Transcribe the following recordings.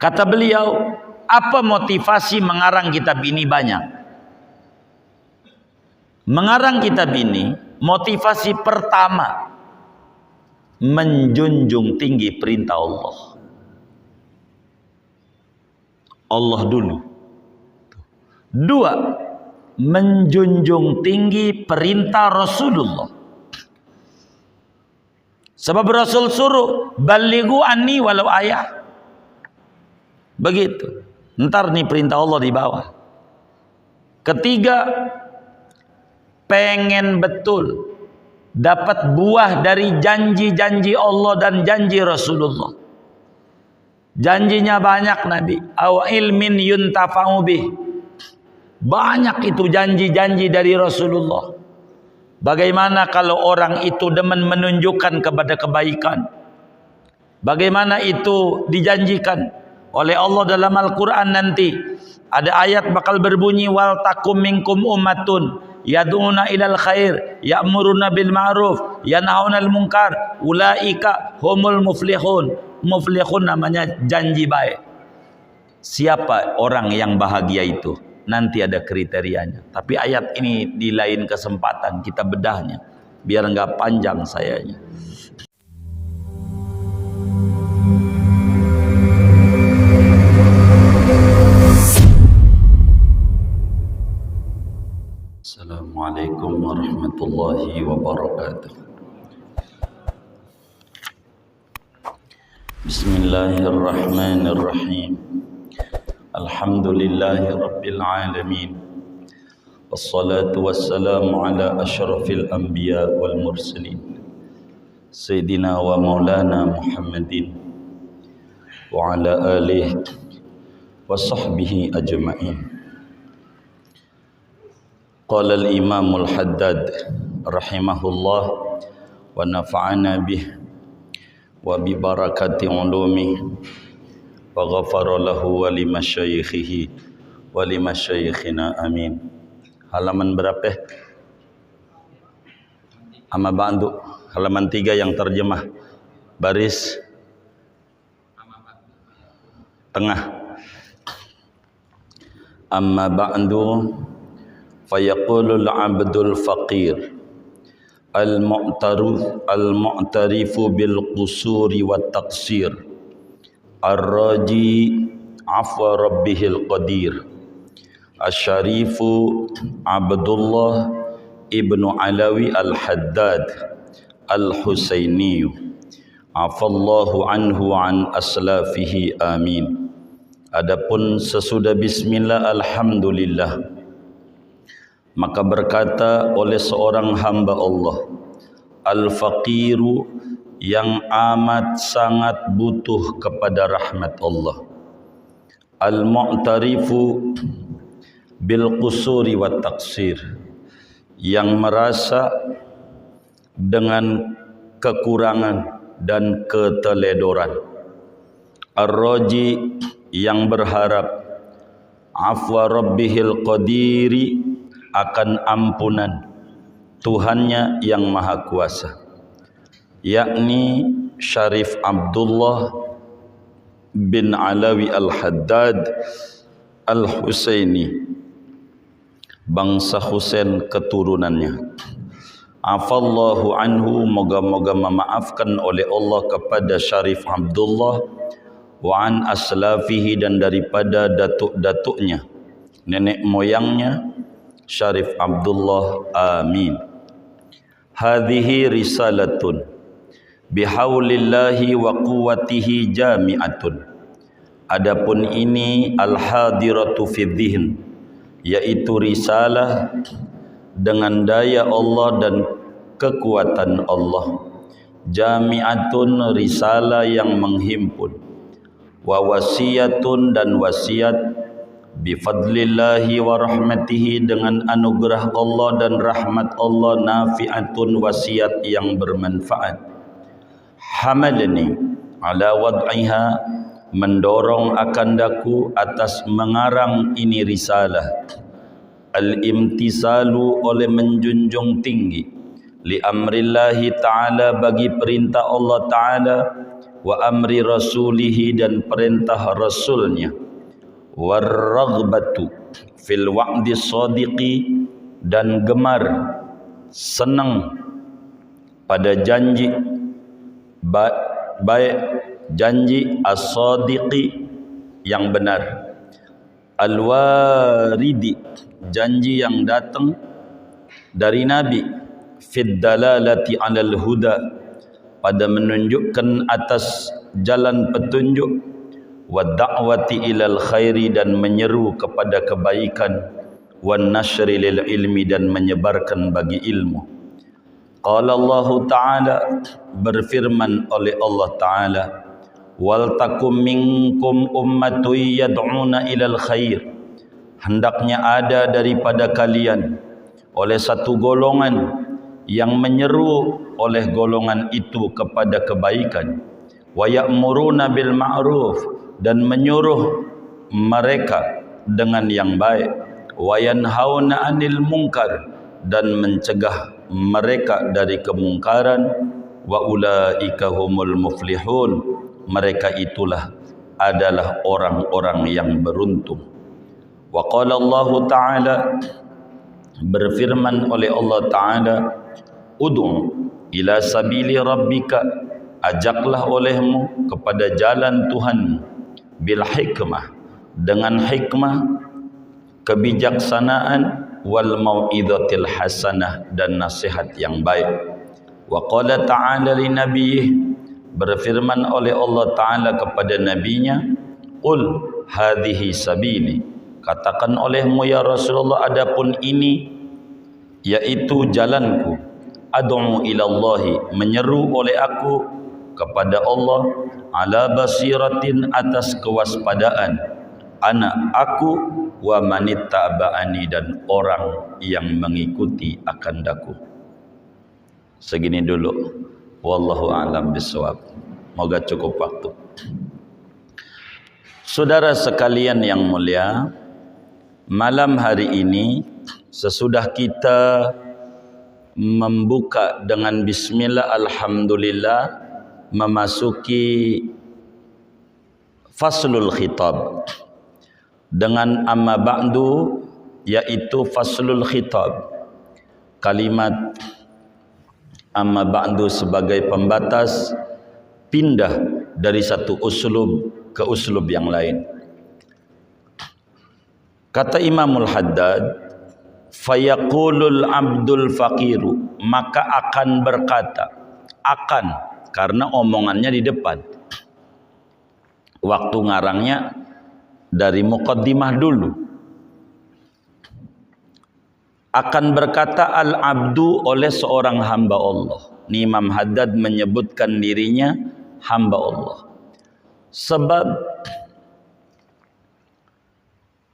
Kata beliau, apa motivasi mengarang kitab ini? Banyak. Mengarang kitab ini, motivasi pertama, menjunjung tinggi perintah Allah. Allah dulu. Dua, menjunjung tinggi perintah Rasulullah. Sebab Rasul suruh, balighu anni walau ayah. Begitu. Ntar nih perintah Allah di bawah. Ketiga, pengen betul dapat buah dari janji-janji Allah dan janji Rasulullah. Janjinya banyak Nabi. Aw ilmin yuntafa'u bih. Banyak itu janji-janji dari Rasulullah. Bagaimana kalau orang itu demen menunjukkan kepada kebaikan? Bagaimana itu dijanjikan oleh Allah dalam Al-Quran nanti? Ada ayat bakal berbunyi, wal takum minkum ummatun yad'una ilal khair ya'muruna bil ma'ruf yanhauna 'anil munkar ulaika humul muflihun. Muflihun namanya janji baik. Siapa orang yang bahagia itu? Nanti ada kriterianya. Tapi ayat ini di lain kesempatan kita bedahnya biar enggak panjang sayanya. Assalamualaikum warahmatullahi wabarakatuh. Bismillahirrahmanirrahim. Alhamdulillahi rabbil alamin. Wassalatu wassalamu ala asyrafil anbiya wal mursalin. Sayyidina wa maulana Muhammadin wa ala alihi wa sahbihi ajma'in. Qala al-imam al-Haddad rahimahullah wa nafa'ana bih wa bi barakati ulumi wa ghafara lahu wa limasyayikhihi wa limasyayikhina amin. Halaman berapa? Amma ba'du, halaman 3 yang terjemah. Baris tengah. Amma ba'du fayaqulul abdul faqir al-mu'tarifu bil qusuri wat taqsir ar-raji afwa rabbihil qadir asyarifu Abdullah ibnu Alawi al-Haddad al-Husaini afallahu anhu an aslafihi amin. Adapun sesudah bismillah alhamdulillah, maka berkata oleh seorang hamba Allah, al-faqiru, yang amat sangat butuh kepada rahmat Allah, al-mu'tarifu bil qusuri wat taqsir, yang merasa dengan kekurangan dan keteledoran, ar-raji, yang berharap afwa rabbihil qadiri, akan ampunan Tuhannya yang maha kuasa, yakni Syarif Abdullah bin Alawi al-Haddad al-Husaini, bangsa Husain keturunannya. Afallahu anhu, moga-moga memaafkan oleh Allah kepada Syarif Abdullah, wa an aslafihi, dan daripada datuk-datuknya, nenek moyangnya Syarif Abdullah, amin. Hadhihi risalatun bihaulillahi wa quwwatihi jami'atun. Adapun ini al-hadiratu fi dhihn, yaitu risalah dengan daya Allah dan kekuatan Allah. Jami'atun, risalah yang menghimpun. Wa wasiyatun, dan wasiat. Bifadlillahi wa rahmatihi, dengan anugerah Allah dan rahmat Allah. Nafi'atun, wasiat yang bermanfaat. Hamalani ala wad'iha, mendorong akan daku atas mengarang ini risalah. Al-imtisalu, oleh menjunjung tinggi, li amrillahi ta'ala, bagi perintah Allah ta'ala, wa amri rasulihi dan perintah rasulnya, warraghbatu fil wa'di shadiqi dan gemar senang pada janji baik, janji as-sadiqi yang benar, al-waridi janji yang datang dari Nabi, fid dalalati 'alal huda pada menunjukkan atas jalan petunjuk, wa da'wati ilal khairi dan menyeru kepada kebaikan, wan nashri lil ilmi dan menyebarkan bagi ilmu. Qala Allah Ta'ala, berfirman oleh Allah Ta'ala, wal takum minkum ummatun yad'una ilal khair, hendaknya ada daripada kalian oleh satu golongan yang menyeru oleh golongan itu kepada kebaikan, wa ya'muruna bil ma'ruf dan menyuruh mereka dengan yang baik, wa yanhauna 'anil munkar dan mencegah mereka dari kemungkaran, wa ulaika humul muflihun, mereka itulah adalah orang-orang yang beruntung. Wa qala Allah Ta'ala, berfirman oleh Allah Ta'ala, ud'u ila sabili rabbika, ajaklah olehmu kepada jalan Tuhanmu, bil hikmah dengan hikmah, kebijaksanaan, wal mau'izatil hasanah dan nasihat yang baik. Wa qala ta'ala li nabiyih, berfirman oleh Allah Ta'ala kepada nabinya, qul hadhihi sabili, katakan olehmu ya Rasulullah, adapun ini yaitu jalanku, ad'u ilallahi, menyeru oleh aku kepada Allah, ala basiratin atas kewaspadaan, ana aku, wa manittaba'ani dan orang yang mengikuti akan daku. Segini dulu, wallahu a'lam bishawab. Moga cukup waktu. Saudara sekalian yang mulia, malam hari ini sesudah kita membuka dengan bismillah alhamdulillah, memasuki faslul khitab dengan amma ba'du, yaitu faslul khitab, kalimat amma ba'du sebagai pembatas pindah dari satu uslub ke uslub yang lain. Kata Imamul Haddad, fayaqulul abdul faqiru, maka akan berkata, akan karena omongannya di depan, waktu ngarangnya dari muqaddimah dulu. Akan berkata al-abdu oleh seorang hamba Allah. Ini Imam Haddad menyebutkan dirinya hamba Allah, sebab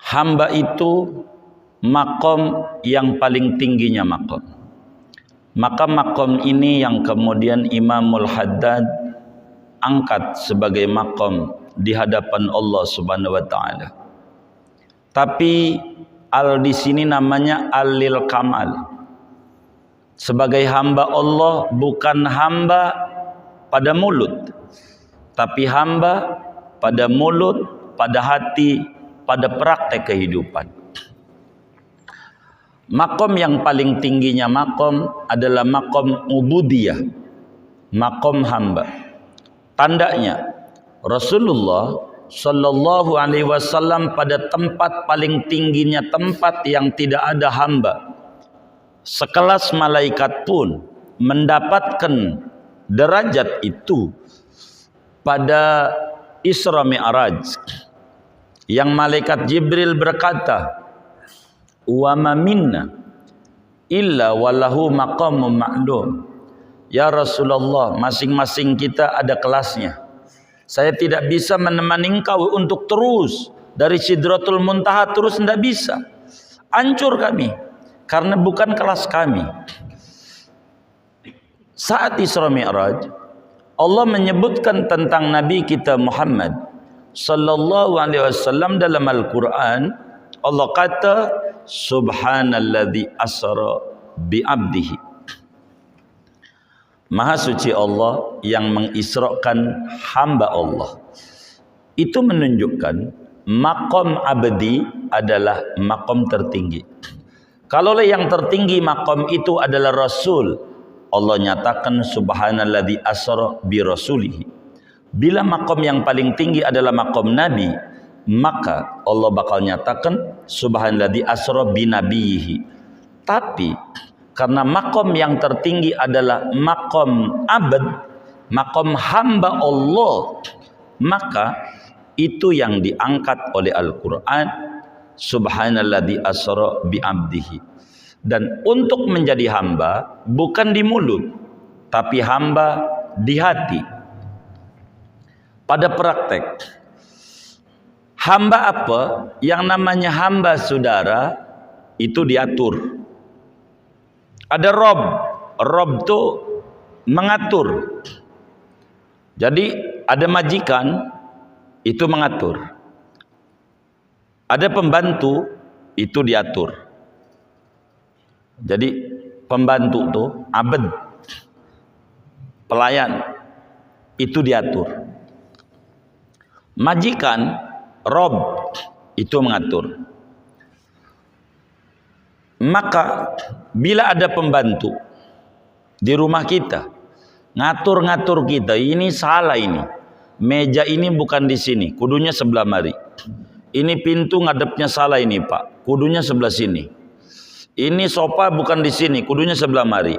hamba itu makom yang paling tingginya makom. Maka makom ini yang kemudian Imamul Haddad angkat sebagai makom di hadapan Allah Subhanahu wa taala. Tapi al di sini namanya alil kamal. Sebagai hamba Allah, bukan hamba pada mulut, tapi hamba pada mulut, pada hati, pada praktek kehidupan. Makom yang paling tingginya makom adalah makom ubudiyah, makom hamba. Tandanya Rasulullah Sallallahu Alaihi Wasallam pada tempat paling tingginya, tempat yang tidak ada hamba, sekelas malaikat pun mendapatkan derajat itu pada Isra Mi'raj, yang malaikat Jibril berkata, wa ma minna illa walahu maqamun ma'lum. Ya Rasulullah, masing-masing kita ada kelasnya. Saya tidak bisa menemani engkau untuk terus dari Sidratul Muntaha, terus tidak bisa. Hancur kami karena bukan kelas kami. Saat Isra Mi'raj, Allah menyebutkan tentang Nabi kita Muhammad sallallahu alaihi wasallam dalam Al-Qur'an. Allah kata, subhanalladzi asra bi 'abdihi. Maha suci Allah yang mengisrakan hamba Allah. Itu menunjukkan maqam abdi adalah maqam tertinggi. Kalau yang tertinggi maqam itu adalah Rasul, Allah nyatakan subhanalladzi asra bi rasulihi. Bila maqam yang paling tinggi adalah maqam Nabi, maka Allah bakal nyatakan subhanalladzi asra bi nabiyhi. Tapi karena makom yang tertinggi adalah makom abad, makom hamba Allah, maka itu yang diangkat oleh Al-Quran, subhanalladzi asra bi abdihi. Dan untuk menjadi hamba bukan di mulut, tapi hamba di hati. Pada praktek, hamba apa? Yang namanya hamba, saudara, itu diatur. Ada Rob. Rob itu mengatur. Jadi ada majikan, itu mengatur. Ada pembantu, itu diatur. Jadi pembantu itu abd, pelayan, itu diatur. Majikan, Rob, itu mengatur. Maka bila ada pembantu di rumah kita ngatur-ngatur kita, ini salah, ini meja ini bukan di sini, kudunya sebelah mari. Ini pintu ngadepnya salah ini Pak, kudunya sebelah sini. Ini sofa bukan di sini, kudunya sebelah mari.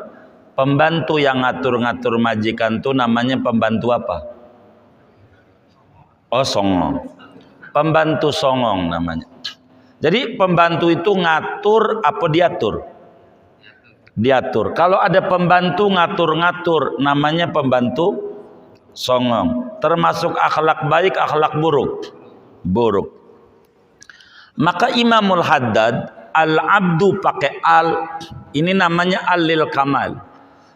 Pembantu yang ngatur-ngatur majikan itu namanya pembantu apa? Oh, songong. Pembantu songong namanya. Jadi pembantu itu ngatur apa diatur? Diatur. Kalau ada pembantu ngatur-ngatur, namanya pembantu songong. Termasuk akhlak baik, akhlak buruk. Buruk. Maka Imamul Haddad, al-abdu pakai al, ini namanya al-lil kamal.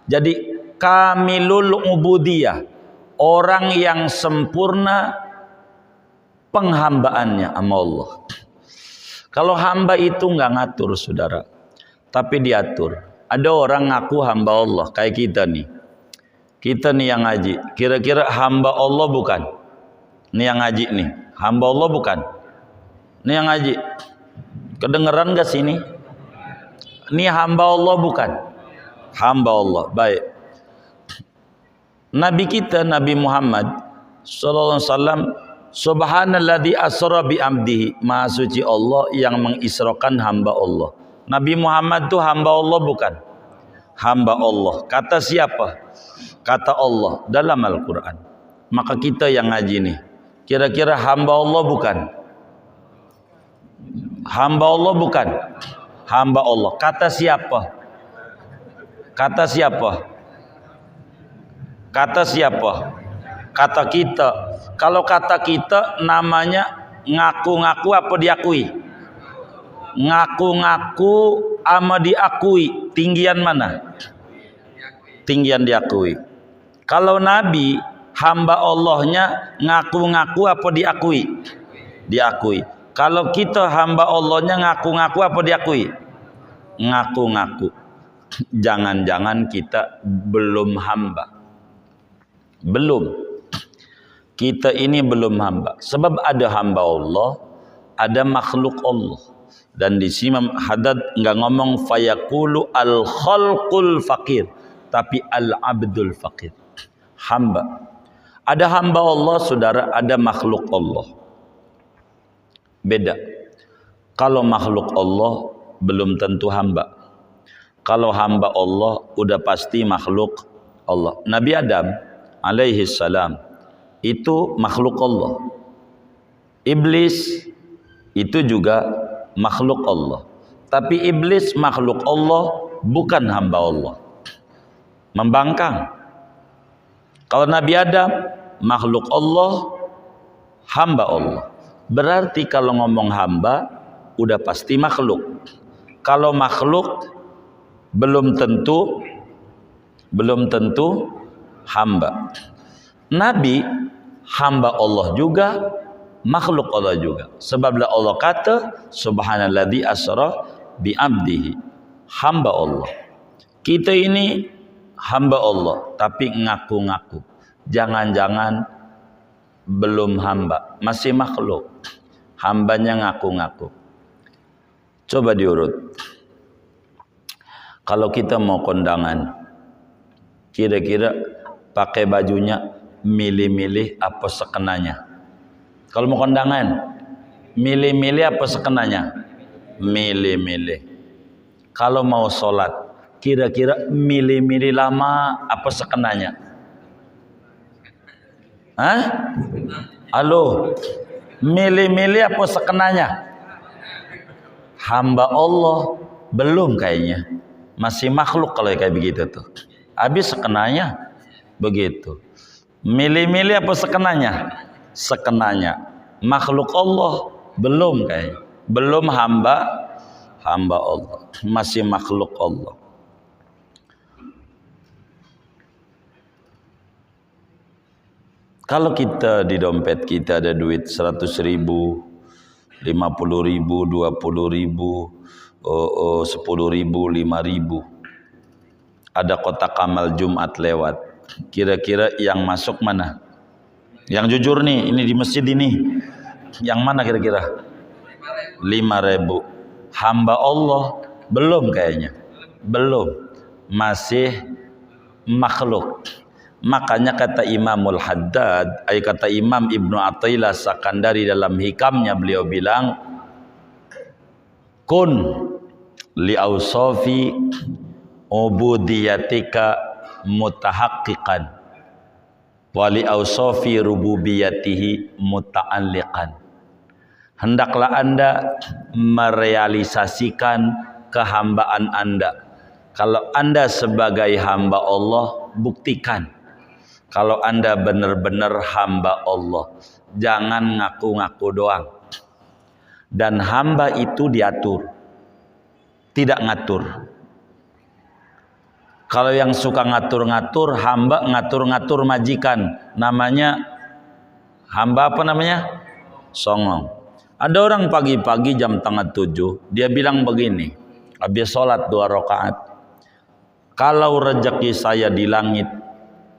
Jadi kamilul ubudiyah, orang yang sempurna penghambaannya sama Allah. Kalau hamba itu nggak ngatur, saudara, tapi diatur. Ada orang ngaku hamba Allah, kayak kita nih. Kita nih yang ngaji, kira-kira hamba Allah bukan? Nih yang ngaji nih, hamba Allah bukan? Nih yang ngaji, kedengeran gak sini? Nih hamba Allah bukan? Hamba Allah, baik. Nabi kita, Nabi Muhammad sallallahu alaihi wasallam, subhanalladzi asra bi abdihi, maha suci Allah yang mengisrakan hamba Allah. Nabi Muhammad itu hamba Allah bukan? Hamba Allah. Kata siapa? Kata Allah dalam Al-Quran. Maka kita yang ngaji nih, kira-kira hamba Allah bukan? Hamba Allah bukan? Hamba Allah. Kata siapa? Kata siapa? Kata siapa? Kata kita. Kalau kata kita namanya ngaku-ngaku apa diakui? Ngaku-ngaku ama diakui. Tinggian mana? Tinggian diakui. Kalau Nabi hamba Allahnya ngaku-ngaku apa diakui? Diakui. Kalau kita hamba Allahnya ngaku-ngaku apa diakui? Ngaku-ngaku. Jangan-jangan kita belum hamba. Belum. Kita ini belum hamba. Sebab ada hamba Allah, ada makhluk Allah. Dan di sini Imam Haddad enggak ngomong fayaqulu al-khalqul faqir, tapi al-abdul faqir. Hamba. Ada hamba Allah, saudara, ada makhluk Allah. Beda. Kalau makhluk Allah belum tentu hamba. Kalau hamba Allah udah pasti makhluk Allah. Nabi Adam alaihi salam itu makhluk Allah. Iblis itu juga makhluk Allah. Tapi iblis makhluk Allah, bukan hamba Allah. Membangkang. Kalau Nabi Adam makhluk Allah, hamba Allah. Berarti kalau ngomong hamba udah pasti makhluk. Kalau makhluk belum tentu hamba. Nabi hamba Allah juga, makhluk Allah juga. Sebab Allah kata subhanalladzi asra bi abdihi, hamba Allah. Kita ini hamba Allah tapi ngaku-ngaku. Jangan-jangan belum hamba, masih makhluk. Hambanya ngaku-ngaku. Coba diurut. Kalau kita mau kondangan, kira-kira pakai bajunya milih-milih apa sekenanya? Kalau mau kondangan, milih-milih apa sekenanya? Milih-milih. Kalau mau sholat, kira-kira milih-milih lama apa sekenanya? Hah? Halo, milih-milih apa sekenanya? Hamba Allah belum kayaknya, masih makhluk kalau kayak begitu tuh. Habis sekenanya begitu. Milih-milih apa sekenanya? Sekenanya. Makhluk Allah belum kayaknya, belum hamba Allah, masih makhluk Allah. Kalau kita di dompet kita ada duit 100.000, 50.000, 20.000, 10.000, 5.000. Ada kotak amal Jumat lewat. Kira-kira yang masuk mana? Yang jujur nih, ini di masjid ini. Yang mana kira-kira? 5.000. Hamba Allah belum kayaknya. Belum. Masih makhluk. Makanya kata Imamul Haddad, kata Imam Ibnu Athaillah Sakandari dalam hikamnya, beliau bilang, kun li awsafi ubudiyatika mutahaqqiqan wa li awsafi rububiyatihi muta'alliqan. Hendaklah Anda merealisasikan kehambaan Anda. Kalau Anda sebagai hamba Allah, buktikan kalau Anda benar-benar hamba Allah. Jangan ngaku-ngaku doang. Dan hamba itu diatur, tidak ngatur. Kalau yang suka ngatur-ngatur, hamba ngatur-ngatur majikan. Namanya hamba apa namanya? Songong. Ada orang pagi-pagi jam 6:30, dia bilang begini, habis sholat 2 rakaat. Kalau rezeki saya di langit,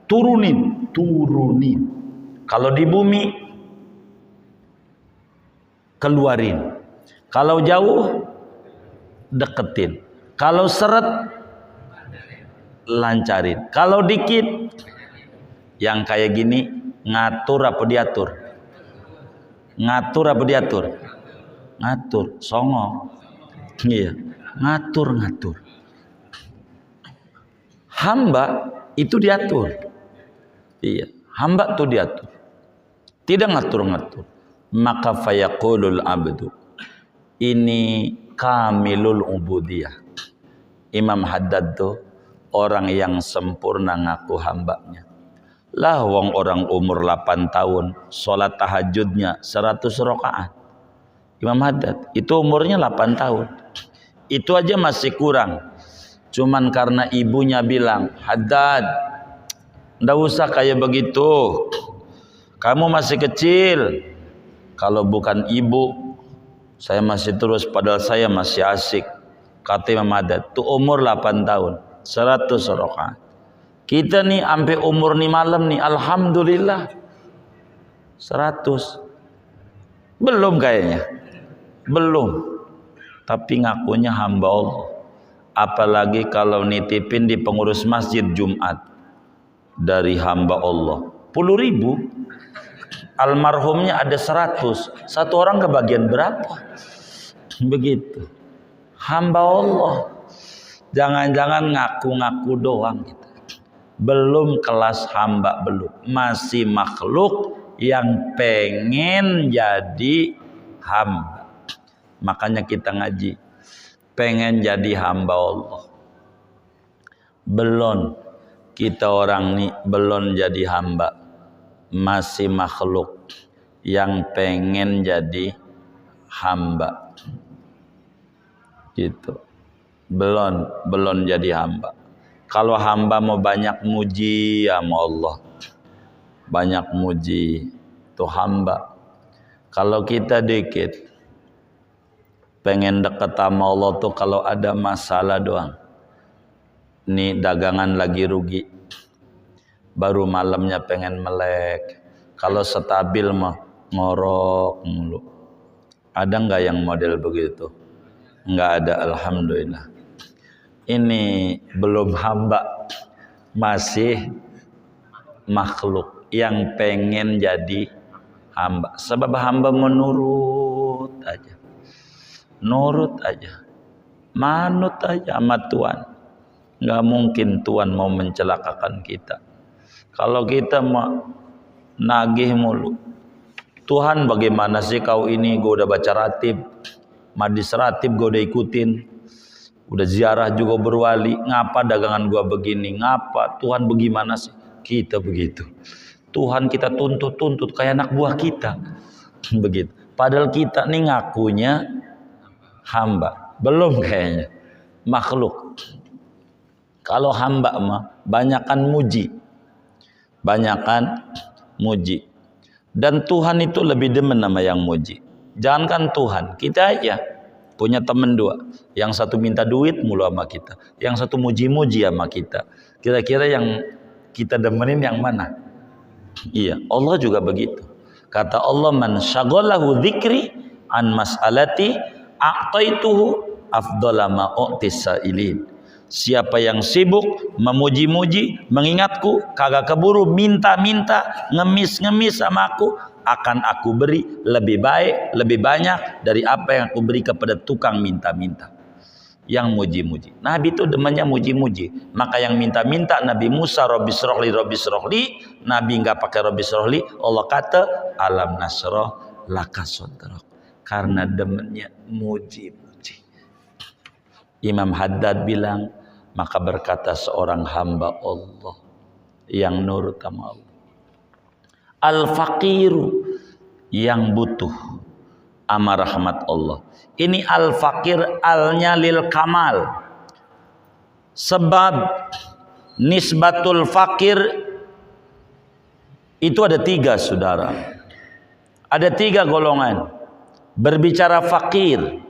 turunin. Kalau di bumi, keluarin. Kalau jauh, deketin. Kalau seret, lancarin. Kalau dikit, yang kayak gini, ngatur apa diatur? Ngatur apa diatur? Ngatur, songong. Iya, ngatur. Hamba itu diatur. Iya, hamba itu diatur. Tidak ngatur-ngatur. Maka fayaqulul abdu, ini kamilul ubudiyah. Imam Haddad tuh orang yang sempurna ngaku hambanya. Lah wong orang umur 8 tahun, sholat tahajudnya 100 rakaat. Imam Haddad itu umurnya 8 tahun. Itu aja masih kurang. Cuman karena ibunya bilang, Haddad, ndak usah kayak begitu. Kamu masih kecil. Kalau bukan ibu, saya masih terus, padahal saya masih asik. Kata Imam Haddad, tuh umur 8 tahun, 100 rakaat. Kita nih sampai umur nih malam nih, alhamdulillah 100. Belum kayaknya. Belum. Tapi ngakunya hamba Allah. Apalagi kalau nitipin di pengurus masjid Jumat dari hamba Allah 10.000, almarhumnya ada 100, satu orang kebagian berapa? Begitu. Hamba Allah. Jangan-jangan ngaku-ngaku doang gitu. Belum kelas hamba, belum. Masih makhluk yang pengen jadi hamba. Makanya kita ngaji, pengen jadi hamba Allah. Belum, kita orang ini belum jadi hamba, masih makhluk yang pengen jadi hamba. Gitu. Belum jadi hamba. Kalau hamba mau banyak muji ya sama Allah, banyak muji tuh hamba. Kalau kita dikit, pengen dekat sama Allah tuh kalau ada masalah doang. nih dagangan lagi rugi, baru malamnya pengen melek. Kalau stabil mah ngorok mulu. Ada nggak yang model begitu? Nggak ada, alhamdulillah. Ini belum hamba, masih makhluk yang pengen jadi hamba. Sebab hamba menurut aja, nurut aja, manut aja sama Tuhan. Nggak mungkin Tuhan mau mencelakakan kita. Kalau kita mau nagih mulu, Tuhan bagaimana sih kau ini? Gue udah baca ratib, madis ratib gue udah ikutin, udah ziarah juga berwali, ngapa dagangan gue begini? Ngapa Tuhan bagaimana sih? Kita begitu. Tuhan kita tuntut kayak anak buah kita, begitu. Padahal kita nih ngakunya hamba, belum kayaknya makhluk. Kalau hamba mah banyakan muji, banyakan muji. Dan Tuhan itu lebih demen sama yang muji. Jangankan Tuhan, kita aja punya temen dua. Yang satu minta duit mulu sama kita, yang satu muji-muji sama kita. Kira-kira yang kita demenin yang mana? Iya, Allah juga begitu. Kata Allah, man syaghalahu dzikri an mas'alati a'taituhu afdhala ma u'tis sa'ilin. Siapa yang sibuk memuji-muji, mengingatku, kagak keburu minta-minta, ngemis-ngemis sama aku, akan aku beri lebih baik, lebih banyak dari apa yang aku beri kepada tukang minta-minta. Yang muji-muji. Nabi itu demennya muji-muji. Maka yang minta-minta Nabi Musa, Rabbi srohli, Nabi nggak pakai Rabbi srohli, Allah kata alam nasroh laka sodrok. Karena demennya muji-muji. Imam Haddad bilang, maka berkata seorang hamba Allah yang nurut sama Allah, al-faqiru, yang butuh ama rahmat Allah. Ini al-faqir, alnya lil kamal. Sebab nisbatul fakir itu ada tiga, saudara. Ada tiga golongan berbicara fakir.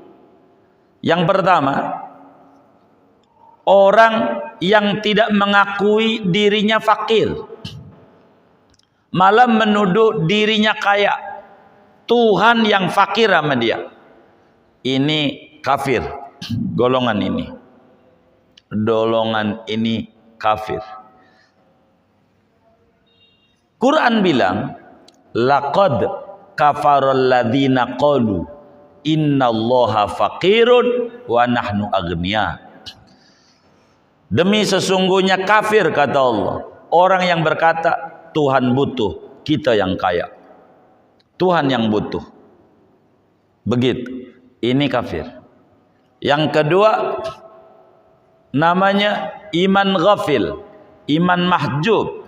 Yang pertama, orang yang tidak mengakui dirinya fakir, malah menuduh dirinya kaya. Tuhan yang fakir sama dia. Ini kafir. Golongan ini. Golongan ini kafir. Quran bilang, laqad kafarul ladzina qalu innallaha faqirun wa nahnu aghnia. Demi sesungguhnya kafir, kata Allah, orang yang berkata Tuhan butuh, kita yang kaya. Tuhan yang butuh. Begitu. Ini kafir. Yang kedua, namanya iman ghafil, iman mahjub.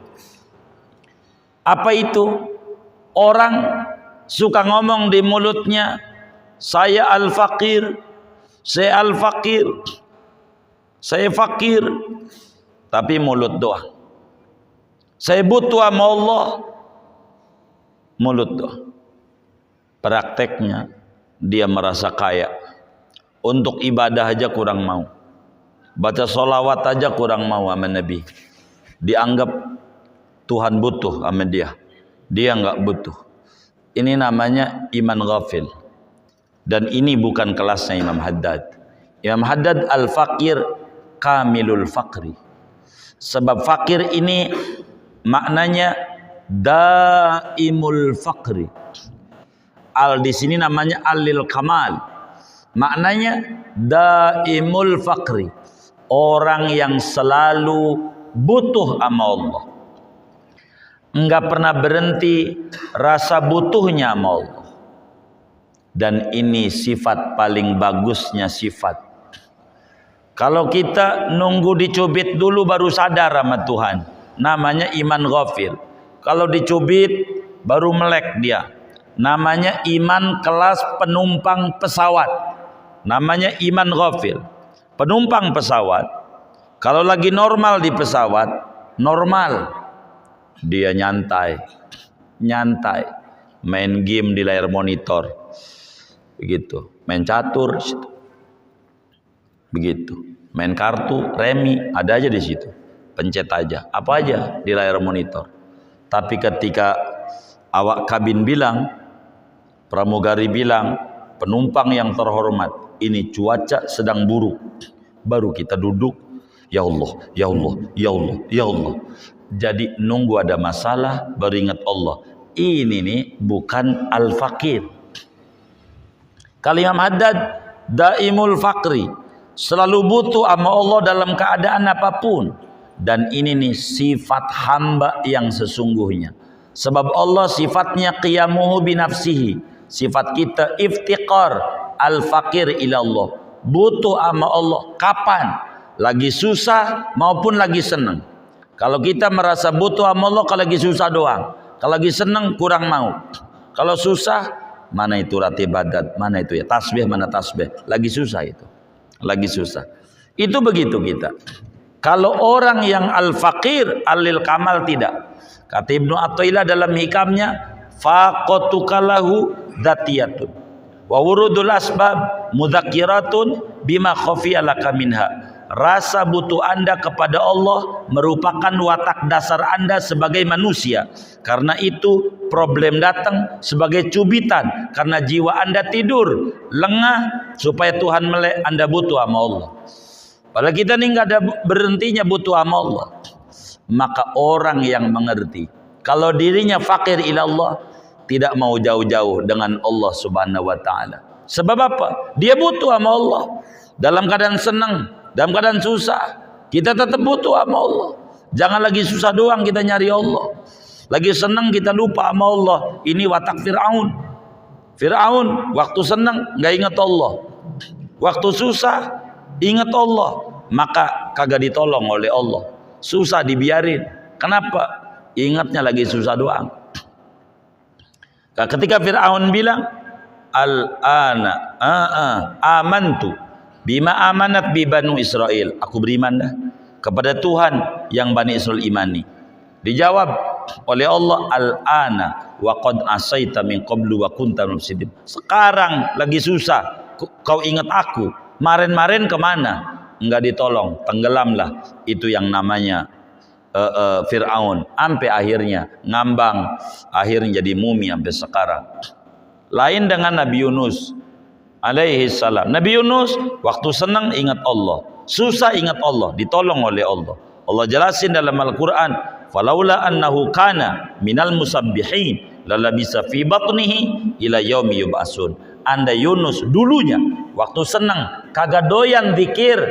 Apa itu? Orang suka ngomong di mulutnya, saya al-faqir, saya al-faqir, saya fakir, tapi mulut doang. Saya butuh sama Allah, mulut doang. Prakteknya dia merasa kaya. Untuk ibadah aja kurang mau, baca sholawat aja kurang mau sama Nabi. Dianggap Tuhan butuh sama dia, dia nggak butuh. Ini namanya iman ghafil. Dan ini bukan kelasnya Imam Haddad. Imam Haddad al-faqir kamilul faqri. Sebab fakir ini maknanya daimul faqri. Al di sini namanya alil kamal. Maknanya daimul faqri. Orang yang selalu butuh sama Allah. Enggak pernah berhenti rasa butuhnya sama Allah. Dan ini sifat paling bagusnya sifat. Kalau kita nunggu dicubit dulu baru sadar sama Tuhan, namanya iman ghafil. Kalau dicubit baru melek dia, namanya iman kelas penumpang pesawat, namanya iman ghafil. Penumpang pesawat, kalau lagi normal di pesawat, normal, dia nyantai, main game di layar monitor, begitu, main catur, begitu. main kartu, remi, ada aja di situ. Pencet aja, apa aja di layar monitor. Tapi ketika awak kabin bilang, pramugari bilang, penumpang yang terhormat, ini cuaca sedang buruk, baru kita duduk, ya Allah, ya Allah, ya Allah, ya Allah. Jadi nunggu ada masalah baru ingat Allah. Ini nih bukan al-fakir. Kalau Imam Haddad daimul fakri, selalu butuh sama Allah dalam keadaan apapun. Dan ini nih sifat hamba yang sesungguhnya. Sebab Allah sifatnya qiyamuhu binafsihi. Sifat kita iftiqar al-fakir ila Allah. Butuh sama Allah. Kapan? Lagi susah maupun lagi senang. Kalau kita merasa butuh sama Allah kalau lagi susah doang. Kalau lagi senang kurang mau. Kalau susah, mana itu ratibadat, mana itu ya tasbih, mana tasbih. Lagi susah itu. Lagi susah. Itu begitu kita. Kalau orang yang al-faqir, alil kamal tidak. Kata Ibnu Athaillah dalam hikamnya, faqatukalahu datiyatun. Wa wurudul asbab mudzakiratun bima khafiya laka minha. Rasa butuh Anda kepada Allah merupakan watak dasar Anda sebagai manusia. Karena itu problem datang sebagai cubitan. Karena jiwa Anda tidur, lengah, supaya Tuhan melek, Anda butuh sama Allah. Padahal kita ini nggak ada berhentinya butuh sama Allah. Maka orang yang mengerti kalau dirinya fakir ila Allah, tidak mau jauh-jauh dengan Allah subhanahu wa ta'ala. Sebab apa? Dia butuh sama Allah. Dalam keadaan senang, dalam keadaan susah, kita tetap butuh sama Allah. Jangan lagi susah doang kita nyari Allah. Lagi senang kita lupa sama Allah. Ini watak Fir'aun. Fir'aun waktu senang nggak ingat Allah. Waktu susah ingat Allah. Maka kagak ditolong oleh Allah. Susah dibiarin. Kenapa? Ingatnya lagi susah doang. Ketika Fir'aun bilang, Al-ana amantu bima amanat bi Banu Israel. Aku beriman dah kepada Tuhan yang Bani Israel imani. Dijawab oleh Allah, Al-ana wa qad asaita min qablu wa kunta mufsidin. Sekarang lagi susah, kau ingat aku. Kemarin kemana? Enggak ditolong, tenggelamlah. Itu yang namanya Fir'aun. Sampai akhirnya ngambang, akhirnya jadi mumi sampai sekarang. Lain dengan Nabi Yunus alaihi salam. Nabi Yunus waktu senang ingat Allah, susah ingat Allah, ditolong oleh Allah. Allah jelasin dalam Al-Quran, falaula annahu kana minal musabbihin lalabisa fi batnihi ila yaumi yub'atsun. Anda Yunus dulunya waktu senang kagak doyan zikir,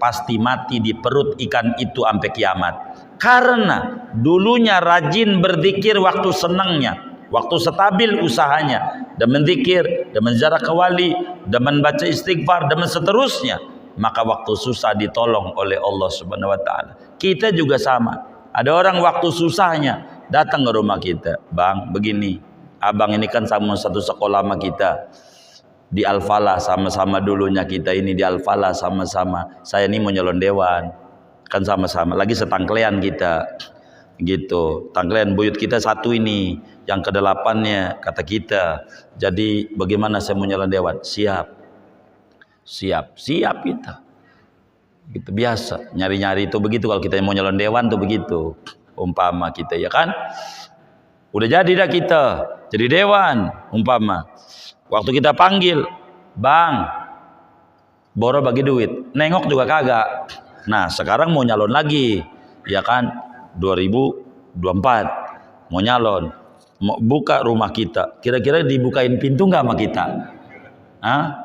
pasti mati di perut ikan itu sampai kiamat. Karena dulunya rajin berzikir waktu senangnya, waktu stabil usahanya, demen zikir, demen ziarah ke wali, demen baca istighfar, demen seterusnya, maka waktu susah ditolong oleh Allah Subhanahu wa taala. Kita juga sama. Ada orang waktu susahnya datang ke rumah kita, "Bang, begini. Abang ini kan sama satu sekolah sama kita. Di Al-Falah sama-sama dulunya kita ini di Al-Falah sama-sama. Saya ini mau nyalon dewan. Kan sama-sama lagi setangklean kita." Gitu. Tangklean buyut kita satu ini, yang kedelapannya kata kita. Jadi bagaimana saya mau nyalon dewan? Siap kita. Gitu biasa. Nyari-nyari itu begitu kalau kita mau nyalon dewan tuh begitu. Umpama kita ya kan. Udah jadi dah kita jadi dewan umpama. Waktu kita panggil, "Bang, Boro bagi duit." Nengok juga kagak. Nah, sekarang mau nyalon lagi. Ya kan? 2024 mau nyalon, mau buka rumah kita, kira-kira dibukain pintu nggak sama kita?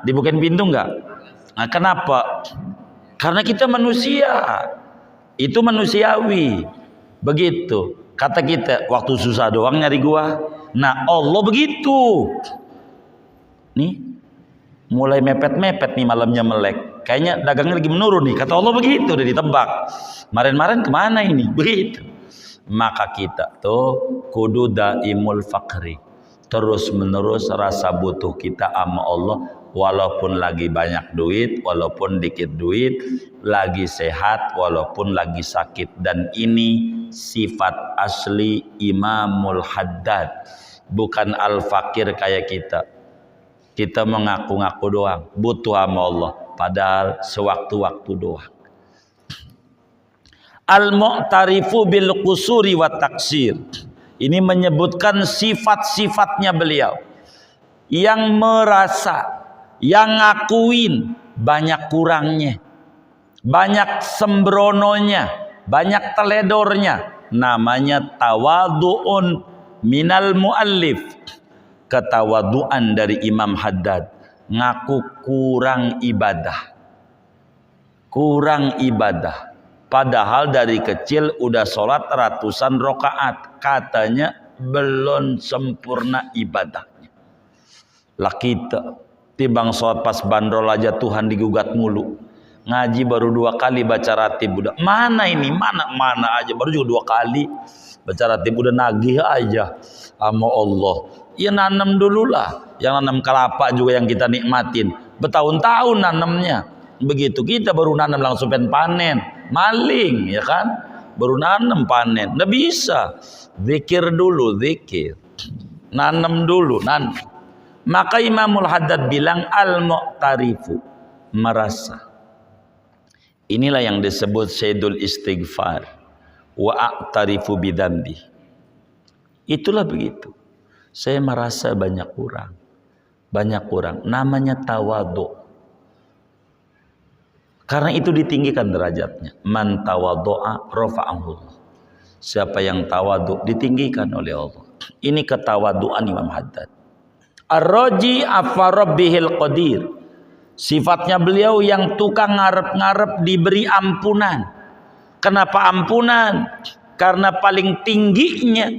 Dibukain pintu nggak? Nah, kenapa? Karena kita manusia, itu manusiawi. Begitu kata kita, waktu susah doang nyari gua. Nah, Allah begitu nih, mulai mepet-mepet nih, malamnya melek, kayaknya dagangnya lagi menurun nih, kata Allah begitu, udah ditebak. Kemarin kemana ini? Begitu. Maka kita tuh kudu daimul fakri, terus menerus rasa butuh kita sama Allah, walaupun lagi banyak duit, walaupun dikit duit, lagi sehat, walaupun lagi sakit. Dan ini sifat asli Imamul Haddad, bukan al-fakir kayak kita. Kita mengaku-ngaku doang butuh sama Allah, padahal sewaktu-waktu doang. Al-mu'tarifu bil qusuri wa taksir. Ini menyebutkan sifat-sifatnya beliau yang merasa, yang ngakuin banyak kurangnya, banyak sembrononya, banyak teledornya. Namanya tawadu'un minal muallif. Ketawaduan dari Imam Haddad, ngaku kurang ibadah. Kurang ibadah. Padahal dari kecil udah sholat ratusan rakaat. Katanya belum sempurna ibadahnya. Lah kita timbang sholat pas bandrol aja Tuhan digugat mulu. Ngaji baru 2 kali baca ratib udah. Mana ini? Mana aja baru juga 2 kali. Baca ratib udah nagih aja sama Allah. Ya nanam dululah. Yang nanam kelapa juga yang kita nikmatin. Bertahun-tahun nanamnya. Begitu kita baru nanam langsung panen. Maling ya kan. Baru nanam panen. Nggak bisa. Zikir dulu, zikir. Nanam dulu, nanam. Maka Imamul Haddad bilang al-mu'tarifu, merasa. Inilah yang disebut Sayyidul Istighfar. Wa a'tarifu bidambi. Itulah begitu. Saya merasa banyak kurang. Banyak kurang. Namanya tawadu. Karena itu ditinggikan derajatnya. Man tawadu'a rafa'ahu. Siapa yang tawadu ditinggikan oleh Allah. Ini ketawaduan Imam Haddad. Ar-raji afa rabbihil qadir. Sifatnya beliau yang tukang ngarep-ngarep diberi ampunan. Kenapa ampunan? Karena paling tingginya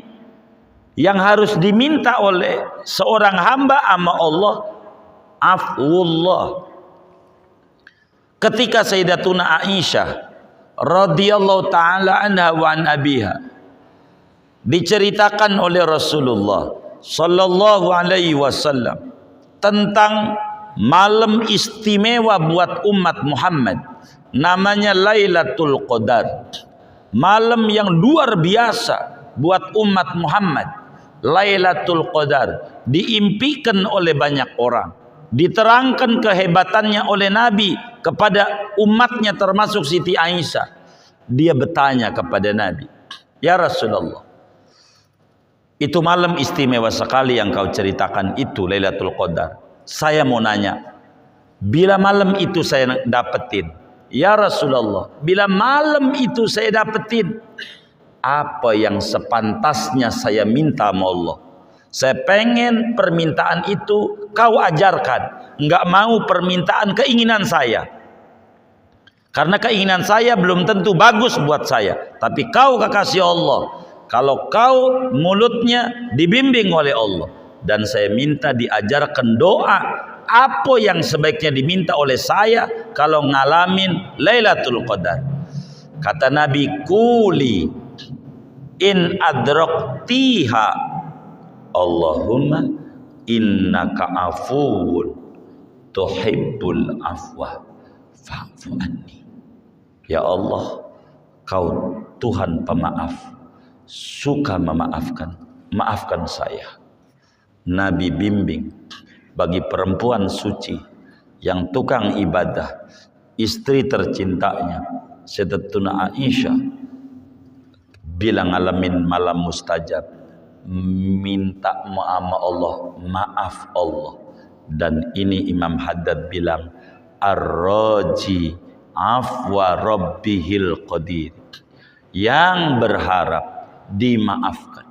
yang harus diminta oleh seorang hamba sama Allah, afwullah. Ketika Sayyidatuna Aisyah radhiyallahu taala anha wa an abiha diceritakan oleh Rasulullah sallallahu alaihi wasallam tentang malam istimewa buat umat Muhammad, namanya Lailatul Qadar. Malam yang luar biasa buat umat Muhammad. Lailatul Qadar diimpikan oleh banyak orang, diterangkan kehebatannya oleh Nabi kepada umatnya termasuk Siti Aisyah. Dia bertanya kepada Nabi, ya Rasulullah, itu malam istimewa sekali yang kau ceritakan itu Lailatul Qadar. Saya mau nanya, bila malam itu saya dapetin, ya Rasulullah, bila malam itu saya dapetin, apa yang sepantasnya saya minta sama Allah? Saya pengen permintaan itu kau ajarkan. Enggak mau permintaan keinginan saya. Karena keinginan saya belum tentu bagus buat saya. Tapi kau kekasih Allah, kalau kau mulutnya dibimbing oleh Allah, dan saya minta diajarkan doa apa yang sebaiknya diminta oleh saya kalau ngalamin Lailatul Qadar. Kata Nabi, kuli in adraktiha Allahumma innaka afuwun tuhibbul afwa fa'fu anni. Ya Allah, kau Tuhan pemaaf, suka memaafkan, maafkan saya. Nabi bimbing bagi perempuan suci yang tukang ibadah, istri tercintanya Sayyidatuna Aisyah, bila ngalamin malam mustajab, minta sama Allah, maaf Allah. Dan ini Imam Haddad bilang, ar-raji afwa rabbihil qadir, yang berharap dimaafkan.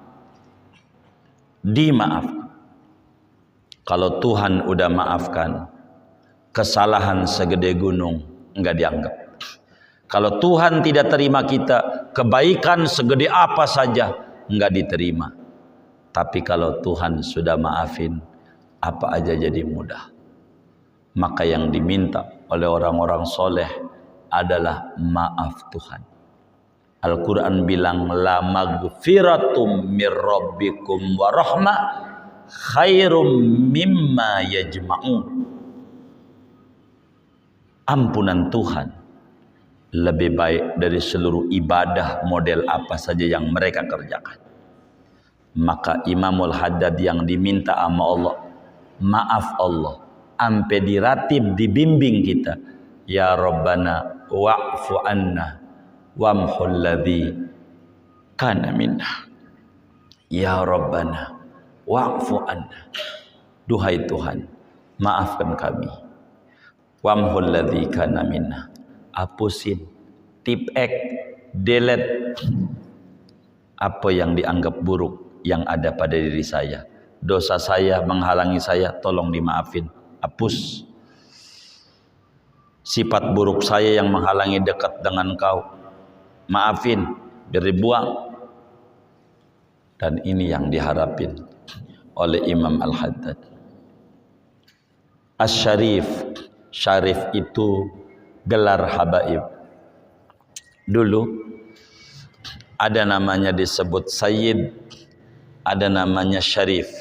Dimaafkan. Kalau Tuhan udah maafkan, kesalahan segede gunung enggak dianggap. Kalau Tuhan tidak terima kita, kebaikan segede apa saja enggak diterima. Tapi kalau Tuhan sudah maafin, apa aja jadi mudah. Maka yang diminta oleh orang-orang soleh adalah maaf Tuhan. Al-Quran bilang, la magfiratum mir rabbikum wa rahmah khairum mimma yajma'un. Ampunan Tuhan lebih baik dari seluruh ibadah model apa saja yang mereka kerjakan. Maka Imamul Haddad yang diminta sama Allah, maaf Allah, ampe diratib, dibimbing kita, ya Rabbana wa'fu anna wamhul ladzi kana minna. Ya Rabbana wa'fu anna. Duhai Tuhan, maafkan kami. Wamhul ladzi kana minna. Hapusin, tipek, delete apa yang dianggap buruk yang ada pada diri saya. Dosa saya menghalangi saya, tolong dimaafin. Hapus. Sifat buruk saya yang menghalangi dekat dengan Kau, maafin, biar dibuang. Dan ini yang diharapin oleh Imam Al-Haddad. Asy-Syarif, syarif itu gelar habaib. Dulu ada namanya disebut Sayyid, ada namanya Syarif.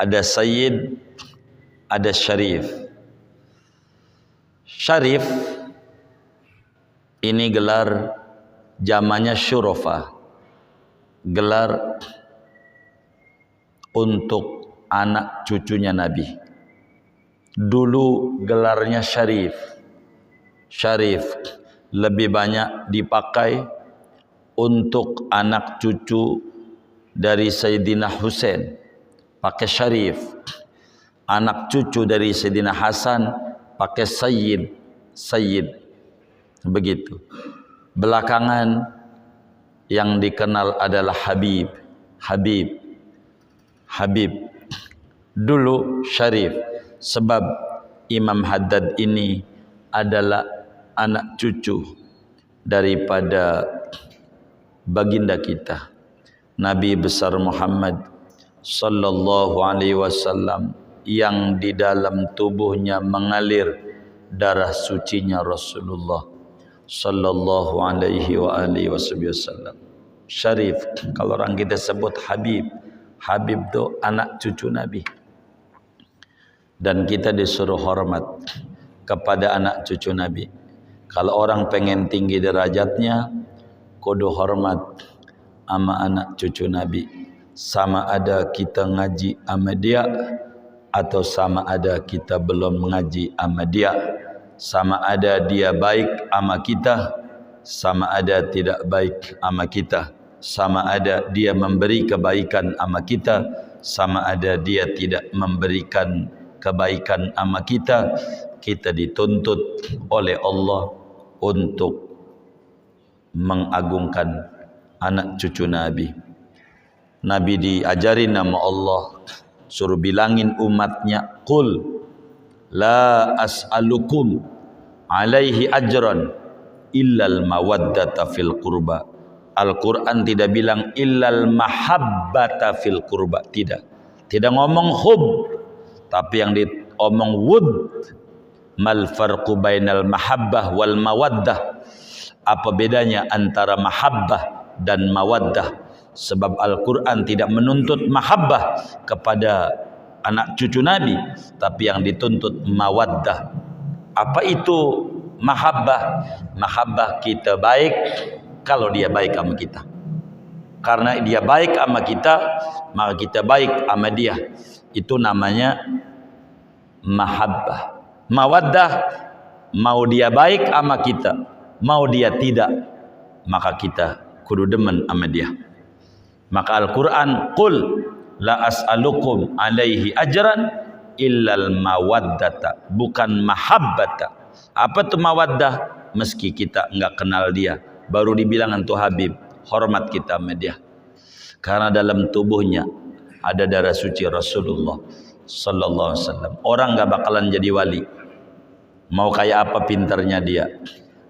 Ada Sayyid, ada Syarif. Syarif ini gelar zamannya syurafa, gelar untuk anak cucunya Nabi. Dulu gelarnya Syarif. Syarif lebih banyak dipakai untuk anak cucu dari Sayyidina Husain, pakai Syarif. Anak cucu dari Sayyidina Hasan pakai Sayyid, Sayyid. Begitu. Belakangan yang dikenal adalah Habib, Habib, Habib. Dulu Syarif, sebab Imam Haddad ini adalah anak cucu daripada baginda kita Nabi besar Muhammad sallallahu alaihi wasallam, yang di dalam tubuhnya mengalir darah sucinya Rasulullah sallallahu alaihi wa alihi wasallam. Syarif, kalau orang kita sebut Habib, Habib itu anak cucu Nabi. Dan kita disuruh hormat kepada anak cucu Nabi. Kalau orang pengen tinggi derajatnya, kudu hormat sama anak cucu Nabi. Sama ada kita ngaji sama dia, atau sama ada kita belum mengaji sama dia. Sama ada dia baik sama kita, sama ada tidak baik sama kita. Sama ada dia memberi kebaikan sama kita, sama ada dia tidak memberikan kebaikan sama kita. Kita dituntut oleh Allah untuk mengagungkan anak cucu Nabi. Nabi diajari nama Allah, suruh bilangin umatnya, qul la as'alukum alaihi ajran illal mawaddata fil qurba. Al-Quran tidak bilang illal mahabbata fil qurba, tidak ngomong hub, tapi yang diomong wud. Mal farqu bainal mahabbah wal mawaddah. Apa bedanya antara mahabbah dan mawaddah? Sebab Al-Quran tidak menuntut mahabbah kepada anak cucu Nabi, tapi yang dituntut mawaddah. Apa itu mahabbah? Mahabbah kita baik kalau dia baik sama kita. Karena dia baik sama kita, maka kita baik sama dia. Itu namanya mahabbah. Mawaddah, mau dia baik sama kita, mau dia tidak, maka kita kudu demen sama dia. Maka Al-Quran, qul la as'alukum alaihi ajran illal mawaddata, bukan mahabbata. Apa tu mawaddah? Meski kita enggak kenal dia, baru dibilang antu Habib, hormat kita sama dia. Karena dalam tubuhnya ada darah suci Rasulullah sallallahu alaihi wasallam. Orang enggak bakalan jadi wali, mau kayak apa pintarnya dia,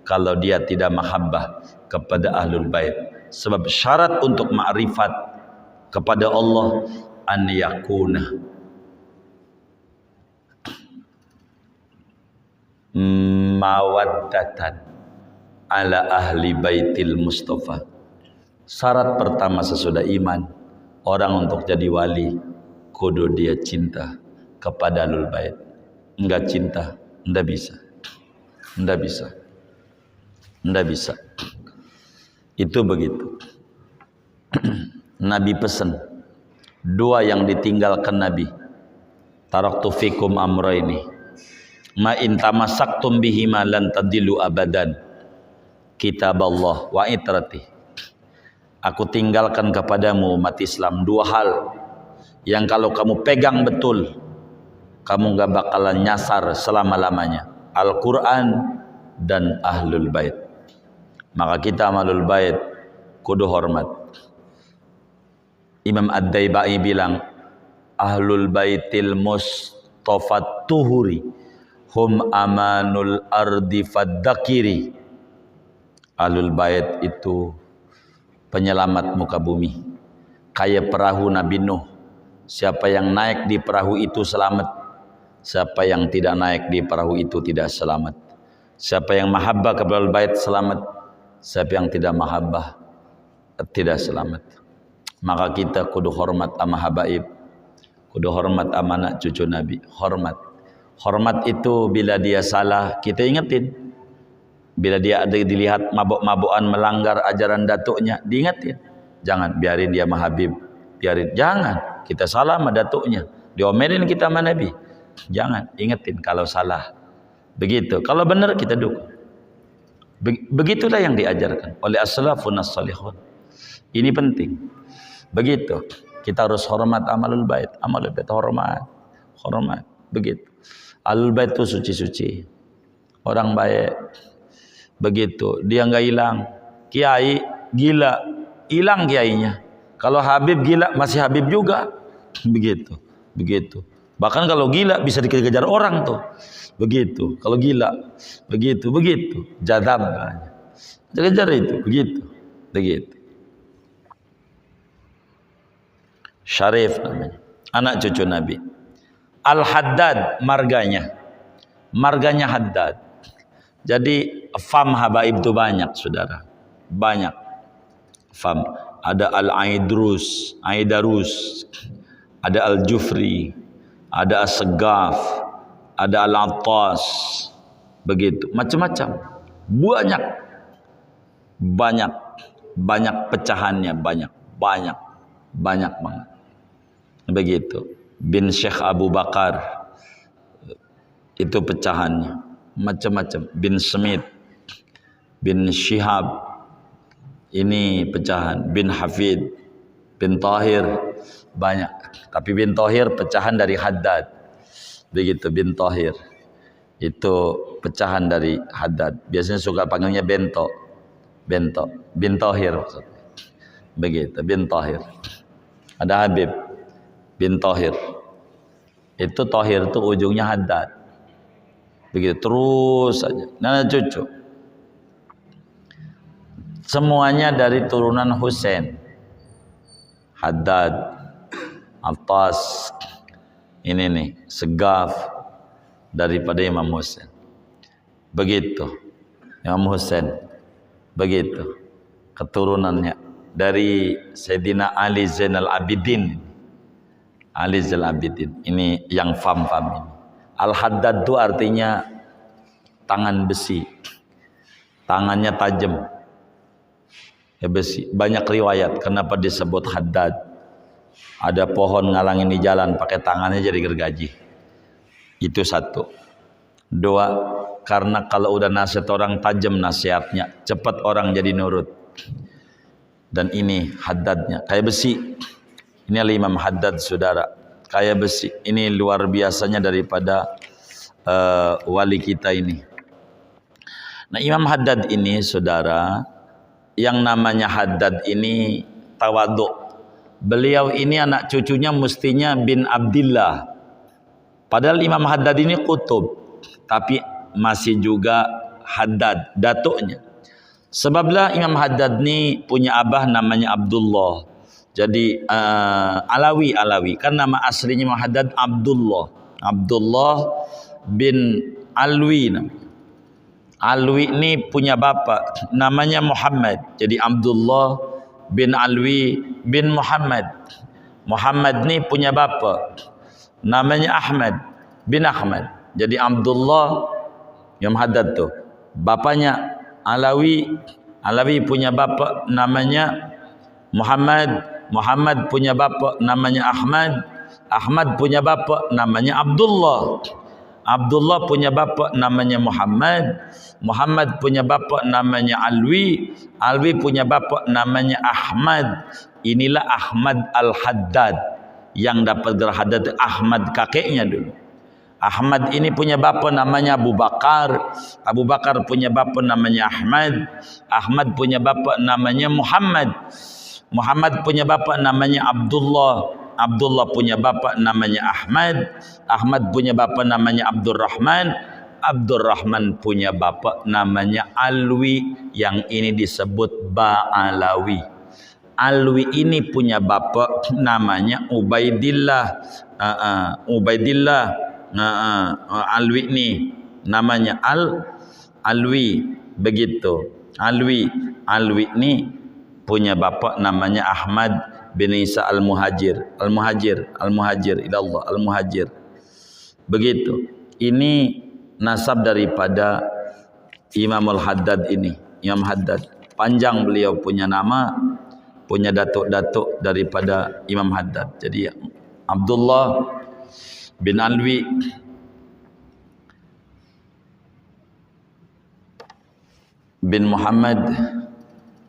kalau dia tidak mahabbah kepada ahlul bait. Sebab syarat untuk ma'rifat kepada Allah an yakuna mawaddatan ala ahli baitil Mustafa. Syarat pertama sesudah iman orang untuk jadi wali, kudu dia cinta kepada ahlul bait. Enggak cinta, enggak bisa. Enggak bisa. Enggak bisa. Itu begitu. Nabi pesan dua yang ditinggalkan Nabi. Taraktu fikum amraini ma in tamassaktum bihima lan tadillu abadan. kitab Allah wa itrati. Aku tinggalkan kepadamu umat Islam dua hal yang kalau kamu pegang betul, kamu gak bakalan nyasar selama-lamanya. Al-Quran dan Ahlul Bait. Maka kita Ahlul Bait kudu hormat. Imam Ad-Daibai bilang, Ahlul Baitil Mustafat Tuhuri hum amanul ardi faddakiri. Ahlul Bait itu penyelamat muka bumi, kayak perahu Nabi Nuh. Siapa yang naik di perahu itu selamat, siapa yang tidak naik di perahu itu tidak selamat. Siapa yang mahabbah kepada Ahlul Bait selamat, siapa yang tidak mahabbah tidak selamat. Maka kita kudu hormat sama habaib, kudu hormat sama anak cucu Nabi. Hormat itu bila dia salah kita ingetin. Bila dia ada dilihat mabuk-mabukan melanggar ajaran datuknya, diingetin. Jangan biarin dia sama Habib, biarin. Jangan, kita salah sama datuknya, diomelin kita sama Nabi. Jangan, ingetin kalau salah. Begitu. Kalau benar kita dukung. Begitulah yang diajarkan oleh as-salafun as-salihun. Ini penting. Begitu. Kita harus hormat Ahlul Bait. Ahlul Bait hormat. Begitu. Ahlul Bait itu suci-suci. Orang baik. Begitu, dia nggak hilang. Kiai gila, hilang kiainya. Kalau Habib gila, masih Habib juga. Begitu. Bahkan kalau gila bisa dikejar orang tuh. Begitu. Kalau gila, begitu. Jadab, kejar itu, begitu. Syarif namanya, anak cucu Nabi. Al-Haddad marganya Haddad. Jadi fam habaib itu banyak, saudara. Banyak fam. Ada Al-Aidarus, ada Al-Jufri, ada As-Segaf, ada Al-Attas. Begitu, macam-macam. Banyak pecahannya, banyak banget. Begitu. Bin Syekh Abu Bakar itu pecahannya. Macam-macam. Bin Smith, bin Syihab, ini pecahan. Bin Hafid, bin Tahir, banyak. Tapi bin Tahir pecahan dari Haddad. Begitu, bin Tahir itu pecahan dari Haddad. Biasanya suka panggilnya Bento. Bin Tahir maksudnya. Begitu, bin Tahir. Ada Habib bin Tahir. Itu Tahir itu ujungnya Haddad. Begitu terus saja. Nah, cucu. Semuanya dari turunan Husain. Haddad, Attas, ini nih, Segaf daripada Imam Husain. Begitu. Imam Husain. Begitu. Keturunannya dari Sayyidina Ali Zainal Abidin. Ini yang fam ini. Al-Haddad itu artinya tangan besi, tangannya tajam, besi. Banyak riwayat kenapa disebut Haddad. Ada pohon ngalangin di jalan, pakai tangannya jadi gergaji. Itu satu. Dua, karena kalau udah nasihat orang tajam nasihatnya, cepat orang jadi nurut. Dan ini Haddadnya, kayak besi. Ini Imam Haddad, saudara. Kayak besi. Ini luar biasanya daripada wali kita ini. Nah, Imam Haddad ini, saudara, yang namanya Haddad ini tawadhu. Beliau ini anak cucunya mestinya bin Abdillah. Padahal Imam Haddad ini kutub, tapi masih juga Haddad, datuknya. Sebablah Imam Haddad ini punya abah namanya Abdullah. Jadi Alawi, kan nama aslinya Imam Haddad Abdullah bin Alwi namanya. Alwi ini punya bapak namanya Muhammad. Jadi Abdullah bin Alwi bin Muhammad. Muhammad ini punya bapak namanya Ahmad bin Ahmad. Jadi Abdullah Imam Haddad tuh bapaknya Alawi punya bapak namanya Muhammad punya bapak namanya Ahmad punya bapak namanya Abdullah punya bapa namanya Muhammad. Muhammad punya bapa namanya Alwi. Alwi punya bapa namanya Ahmad. Inilah Ahmad Al-Haddad. Yang dapat gelar Haddad Ahmad kakeknya dulu. Ahmad ini punya bapa namanya Abu Bakar. Abu Bakar punya bapa namanya Ahmad. Ahmad punya bapa namanya Muhammad. Muhammad punya bapa namanya Abdullah. Abdullah punya bapa namanya Ahmad. Ahmad punya bapa namanya Abdurrahman. Abdurrahman punya bapa namanya Alwi. Yang ini disebut Ba'alawi. Alwi ini punya bapa namanya Ubaidillah. Ubaidillah. Alwi ini namanya Alwi. Begitu. Alwi ini punya bapa namanya Ahmad bin Isa Al-Muhajir ilallah Al-Muhajir. Begitu. Ini nasab daripada Imam Al-Haddad ini. Imam Haddad. Panjang beliau punya nama, punya datuk-datuk daripada Imam Haddad. Jadi Abdullah bin Alwi bin Muhammad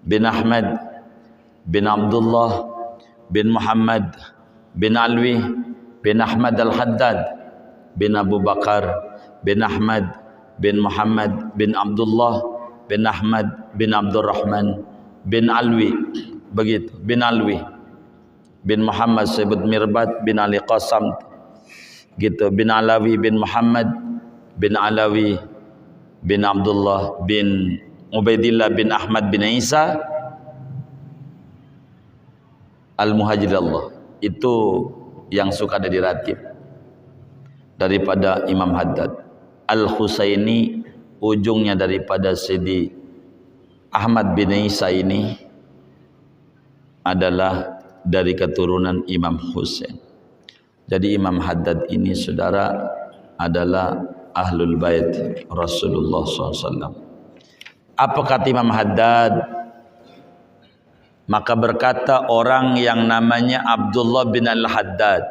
bin Ahmad bin Abdullah bin Muhammad bin Alwi bin Ahmad Al-Haddad bin Abu Bakar bin Ahmad bin Muhammad bin Abdullah bin Ahmad bin Abdurrahman bin Alwi. Begitu. Bin Alwi bin Muhammad sebut Mirbat bin Ali Qasam gitu. Bin Alawi bin Muhammad bin Alawi bin Abdullah bin Ubaidillah bin Ahmad bin Isa Al-Muhajir Allah. Itu yang suka ada di ratib daripada Imam Haddad. Al-Husaini ujungnya daripada Sidi Ahmad bin Isa ini adalah dari keturunan Imam Husain. Jadi Imam Haddad ini saudara adalah Ahlul Bait Rasulullah SAW. Apa kata Imam Haddad? Maka berkata orang yang namanya Abdullah bin Al-Haddad,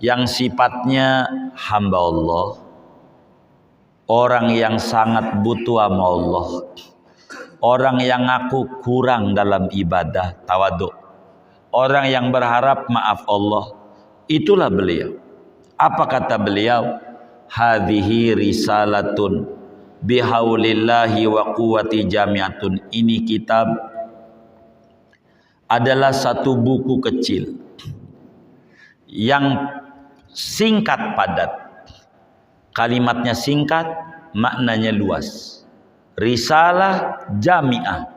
yang sifatnya hamba Allah, orang yang sangat butuh sama Allah, orang yang ngaku kurang dalam ibadah, tawaduk, orang yang berharap maaf Allah, itulah beliau. Apa kata beliau? Hadhihi risalatun bihaulillahi wa quwwati jami'atun. Ini kitab adalah satu buku kecil yang singkat padat. Kalimatnya singkat, maknanya luas. Risalah jami'ah,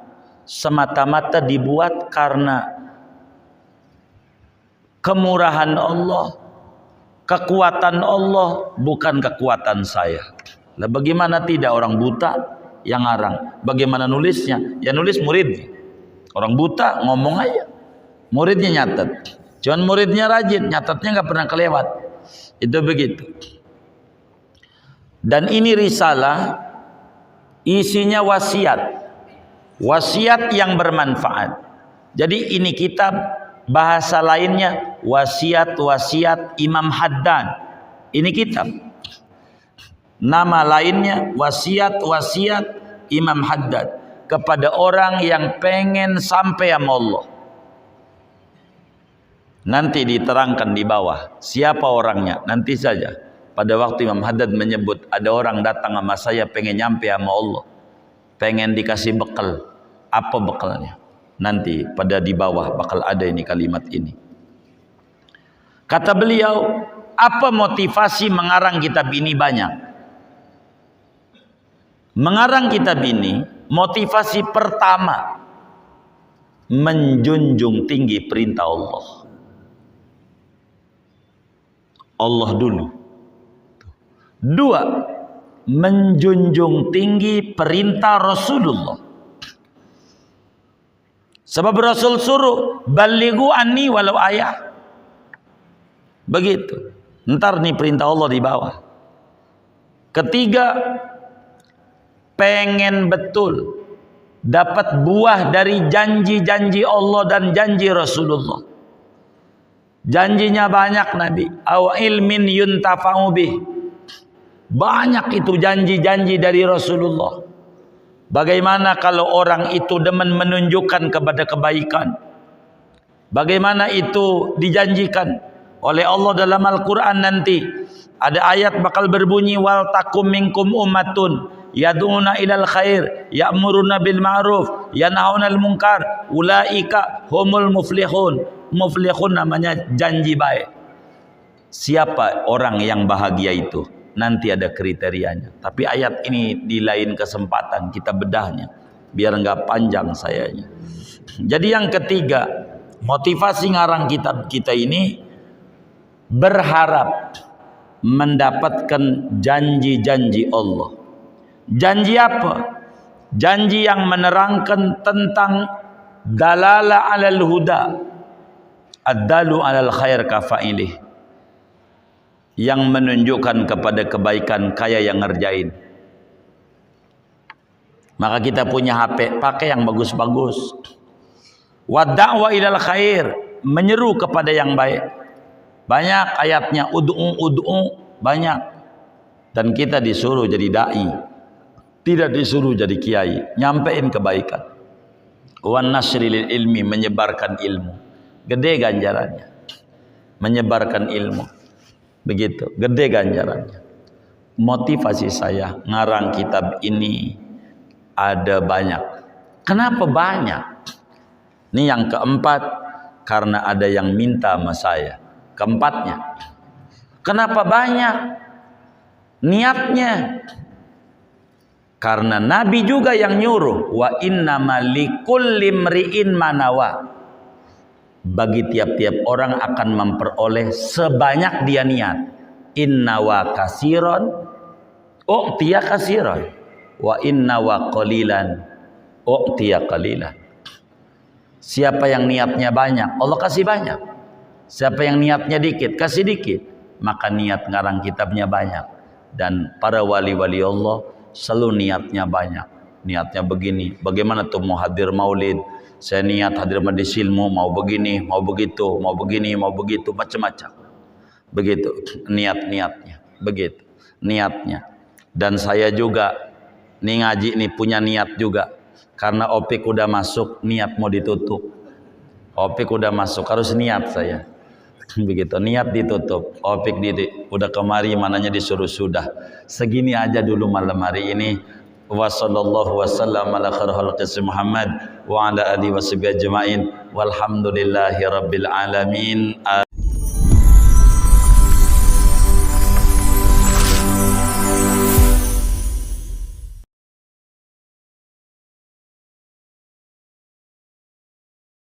semata-mata dibuat karena kemurahan Allah, kekuatan Allah, bukan kekuatan saya. Lah bagaimana tidak orang buta yang ngarang? Bagaimana nulisnya? Ya nulis murid. Orang buta ngomong aja, muridnya nyatet. Cuman muridnya rajin, nyatetnya nggak pernah kelewat. Itu begitu. Dan ini risalah isinya wasiat, wasiat yang bermanfaat. Jadi ini kitab, bahasa lainnya wasiat-wasiat Imam Haddad. Ini kitab. Nama lainnya wasiat-wasiat Imam Haddad kepada orang yang pengen sampai sama Allah. Nanti diterangkan di bawah siapa orangnya, nanti saja. Pada waktu Imam Haddad menyebut ada orang datang sama saya pengen nyampe sama Allah, pengen dikasih bekal. Apa bekalnya? Nanti pada di bawah bakal ada ini kalimat ini. Kata beliau, apa motivasi mengarang kitab ini? Banyak. Mengarang kitab ini, motivasi pertama, menjunjung tinggi perintah Allah. Allah dulu. Dua, menjunjung tinggi perintah Rasulullah. Sebab Rasul suruh, balighu anni walau ayah. Begitu. Ntar nih perintah Allah di bawah. Ketiga, pengen betul dapat buah dari janji-janji Allah dan janji Rasulullah. Janjinya banyak Nabi. Aw ilmin yuntafa'u bih. Banyak itu janji-janji dari Rasulullah. Bagaimana kalau orang itu demen menunjukkan kepada kebaikan? Bagaimana itu dijanjikan oleh Allah dalam Al-Quran nanti? Ada ayat bakal berbunyi, wal takum minkum ummatun yad'una ilal khair ya'muruna bil ma'ruf yanhauna 'anil munkar ulaika humul muflihun. Muflihun namanya janji baik. Siapa orang yang bahagia itu? Nanti ada kriterianya. Tapi ayat ini di lain kesempatan kita bedahnya biar enggak panjang sayanya. Jadi yang ketiga, motivasi ngarang kitab kita ini berharap mendapatkan janji-janji Allah. Janji apa? Janji yang menerangkan tentang dalala 'alal huda, ad-dalu 'alal khair kafa'ilih, yang menunjukkan kepada kebaikan kayak yang ngerjain. Maka kita punya HP, pakai yang bagus-bagus. Wa da'wa ilal khair, menyeru kepada yang baik. Banyak ayatnya, ud'u banyak. Dan kita disuruh jadi dai, tidak disuruh jadi kiai, nyampein kebaikan. Wan nasri lil ilmi, menyebarkan ilmu. Gede ganjarannya. Menyebarkan ilmu. Begitu, gede ganjarannya. Motivasi saya ngarang kitab ini ada banyak. Kenapa banyak? Ini yang keempat, karena ada yang minta sama saya. Keempatnya, kenapa banyak? Niatnya, karena Nabi juga yang nyuruh, wa innama likulli imri'in manawa. Bagi tiap-tiap orang akan memperoleh sebanyak dia niat. Inna wa kasiron u'tiya kasiron wa inna wa qalilan u'tiya qalilan. Siapa yang niatnya banyak, Allah kasih banyak. Siapa yang niatnya dikit, kasih dikit. Maka niat ngarang kitabnya banyak. Dan para wali-wali Allah selalu niatnya banyak. Niatnya begini, bagaimana tuh mau hadir maulid? Saya niat hadir majelis ilmu, mau begini, mau begitu, mau begini, mau begitu, macam-macam. Begitu niat-niatnya, begitu niatnya. Dan saya juga nih ngaji nih punya niat juga. Karena opik udah masuk, niat mau ditutup. Opik udah masuk, harus niat saya. Begitu, niat ditutup. Opik udah kemari, mananya disuruh sudah. Segini aja dulu malam hari ini. Wa sallallahu wasallam ala khairil khalqi Muhammad wa ala alihi washabihi ajmain walhamdulillahi rabbil alamin.